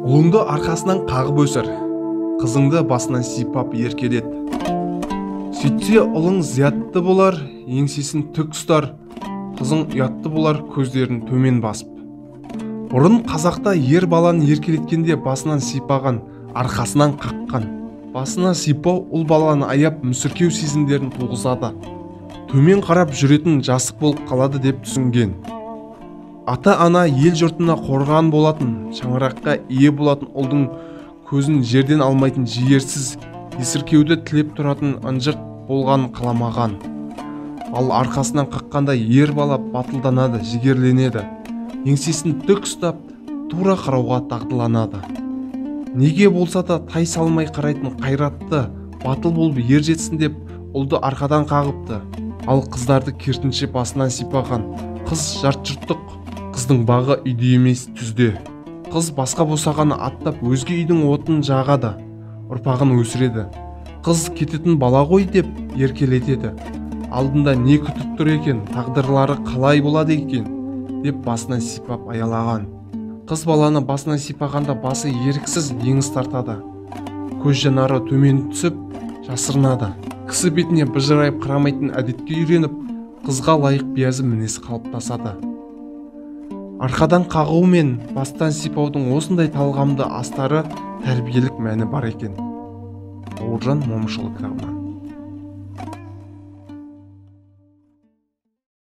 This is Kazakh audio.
Ұлыңды арқасынан қағып өсір, қызыңды басынан сипап еркелет. Сөйтсе ұлың зиятты болар, еңсесін тік ұстар, қызың ұятты болар, көздерін төмен басып. Бұрын қазақта ер баланы еркелеткенде басынан сипаған, арқасынан қаққан. Басына сипау ұл баланы аяп мүсіркеу сезімдерін туғызады. Төмен қарап жүретін жасық болып қалады деп түсінген. Ата-ана ел жұртына қорған болатын, шаңыраққа ие болатын ұлдың көзін жерден алмайтын жігерсіз, есіркеуді тілеп тұратын ынжық болған қаламаған. Ал арқасынан қаққанда ер бала батылданады, жігерленеді. Еңсесін тік ұстап, тура қарауға дағдыланады. Неге болса да тай салмай қарайтын қайратты, батыл болып ер жетсін деп ұлды арқадан қағыпты. Ал қыздарды керісінше басынан сипаған. Қыз жарт-жұрттық, қыздың бағы үйде емес түзде. Қыз басқа босағаны аттап өзге үйдің отын жағады, ұрпағын өсіреді. Қыз кететін бала ғой деп еркелетеді. Алдында не күтіп тұр екен, тағдырлары қалай болады екен деп басынан сипап аялаған. Қыз баланы басынан сипағанда басы еріксіз еңіс тартады. Көз жанары төмен түсіп жасырынады. Кісі бетіне быжырайып қарамайтын әдетке үйреніп, қызға лайық биязы мінез қалыптасады. Арқадан қағу мен бастан сипаудың осындай талғамды астары тәрбиелік мәні бар екен. Бауыржан Момышұлы кітабынан.